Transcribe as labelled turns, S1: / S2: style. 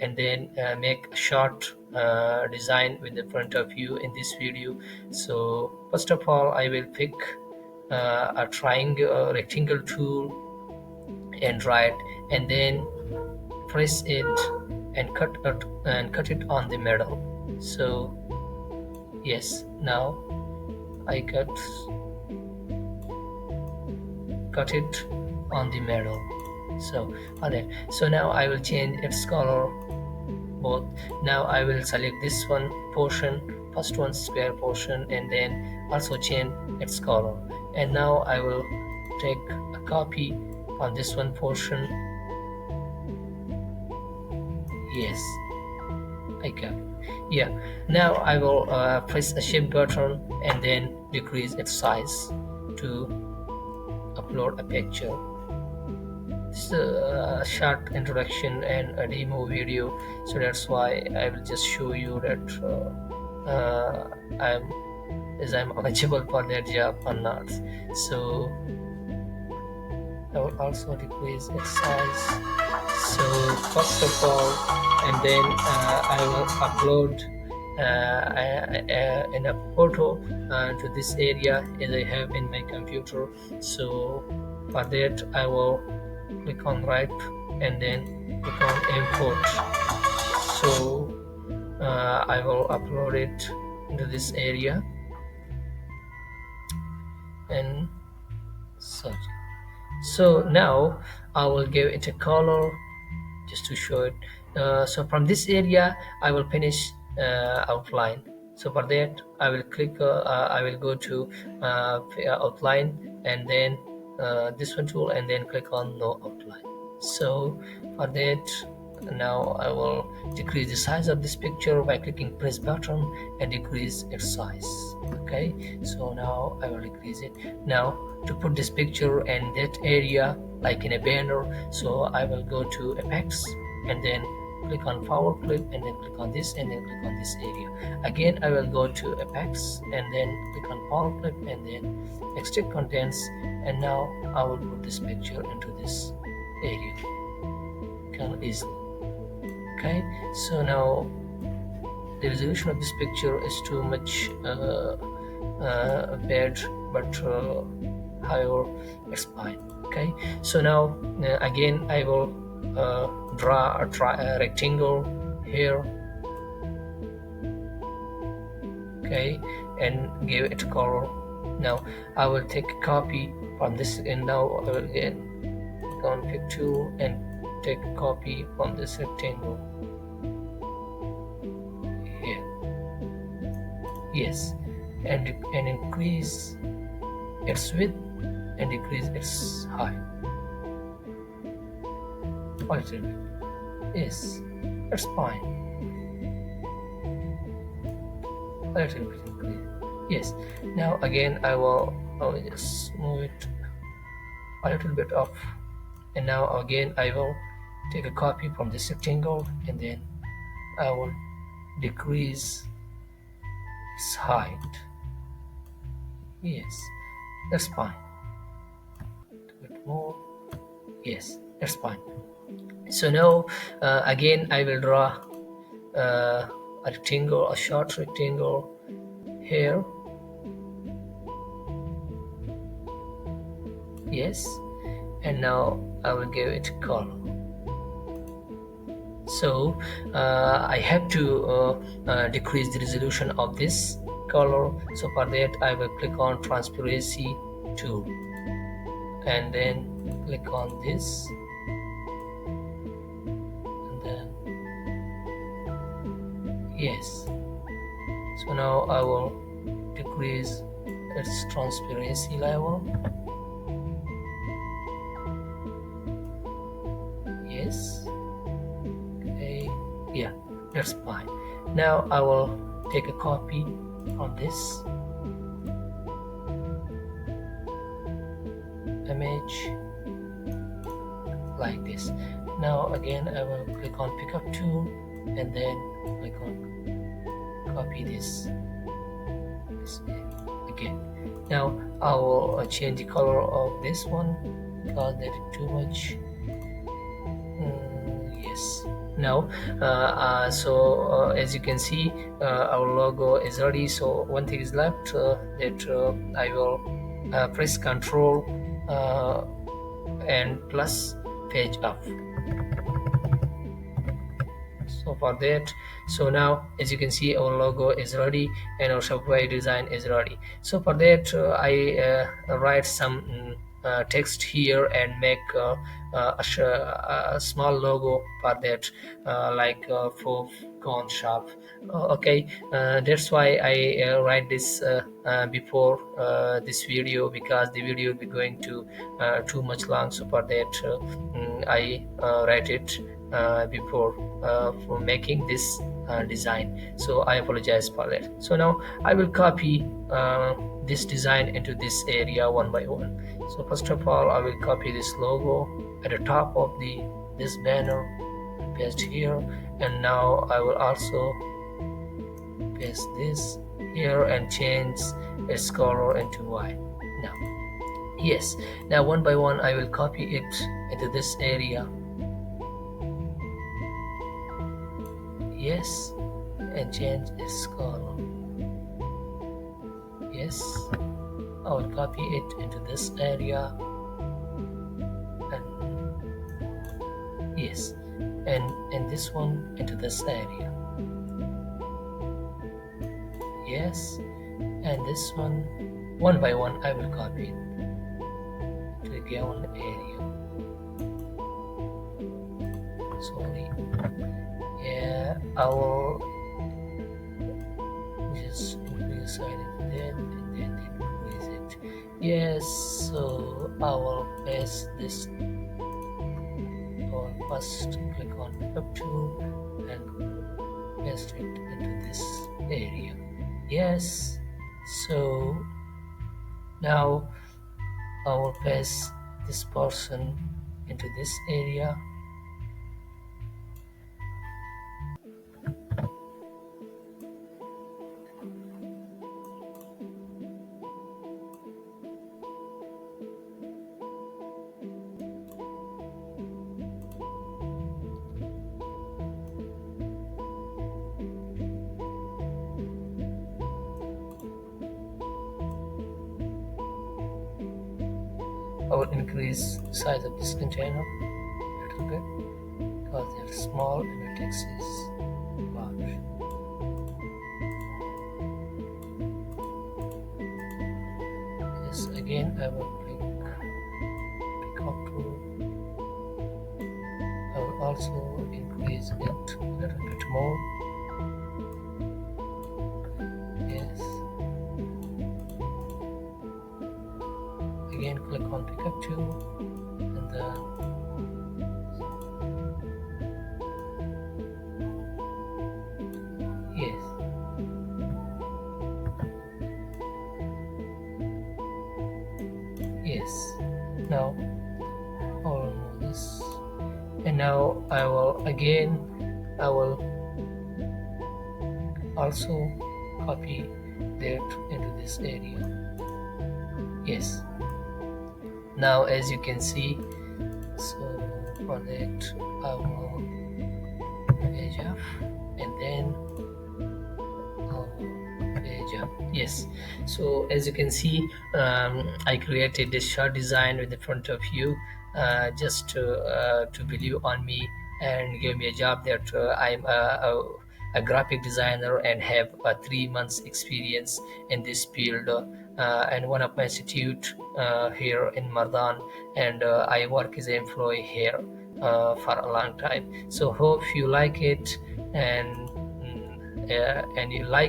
S1: and then make a short design with the front of view in this video. So first of all, I will pick a triangle rectangle tool and draw it, and then press it and cut it on the middle. So yes, now I cut it on the middle. So okay, so now I will change its color both. Now I will select this one portion, first one square portion, and then also change its color. And now I will take a copy on this one portion. Yes, I can. Yeah, now I will press the shift button and then decrease its size to upload a picture. This is a short introduction and a demo video, so that's why I will just show you that I'm eligible for that job or not. So I will also decrease its size. So first of all, and then I will upload in a photo to this area as I have in my computer. So for that I will click on right and then click on import. So I will upload it into this area and search. So now I will give it a color just to show it. So from this area I will finish outline. So for that I will I will go to outline, and then this one tool, and then click on no outline. So for that now I will decrease the size of this picture by clicking press button and decrease its size. Okay, so now I will decrease it. Now to put this picture in that area like in a banner, so I will go to effects and then click on forward clip, and then click on this, and then click on this area. Again I will go to effects and then click on forward clip and then extract contents, and now I will put this picture into this area. Can easily. Okay, so now the resolution of this picture is too much bad, but however it's fine. Okay, so now again I will draw a rectangle here. Okay, and give it a color. Now I will take a copy from this, and now I will again go on pick tool and take a copy from this rectangle here. Yes, and increase its width and decrease its height a little bit. Yes, that's fine. A little bit increase. Yes, now again I will just move it a little bit up, and now again I will take a copy from this rectangle, and then I will decrease its height. Yes, that's fine. A bit more. Yes, that's fine. So now again I will draw a rectangle, a short rectangle here. Yes, and now I will give it color. So I have to decrease the resolution of this color. So for that I will click on transparency tool and then click on this, and then yes. So now I will decrease its transparency level. Yes. Okay, yeah, that's fine. Now I will take a copy of this image like this. Now again I will click on pickup tool and then click on copy this again. Now I will change the color of this one because that is too much. Yes, Now as you can see, our logo is ready. So one thing is left, that I will press Control and plus page up. So for that, so now as you can see, our logo is ready and our Shopify design is ready. So for that, I write some text here and make a small logo for that, like for corn shop. Okay, that's why I write this before this video, because the video will be going to too much long. So for that, I write it before for making this design. So I apologize for that. So now I will copy this design into this area one by one. So first of all, I will copy this logo at the top of this banner, paste here, and now I will also paste this here and change its color into white. Now, yes, now one by one I will copy it into this area. Yes, and change its color. Yes, I will copy it into this area, and yes, and this one into this area. Yes, and this one by one I will copy it to the given area. Sorry, yeah, I will just increase side and then increase it. Yes, so I will paste this. I will first click on up to and paste it into this area. Yes, so now I will paste this person into this area. I will increase the size of this container a little bit because they're small and the text is large. Yes, again I will pick up tool. I will also increase it a little bit more. Yes. Again click on pickup tool and then yes, yes, now I will remove this, and now I will also copy that into this area. Yes, now as you can see, so for that I will page up and then page up. Yes, so as you can see, I created this short design with the front of you, just to believe on me and give me a job that I'm a graphic designer and have a 3 months experience in this field, and one of my institute here in Mardan, and I work as an employee here for a long time. So hope you like it, and you like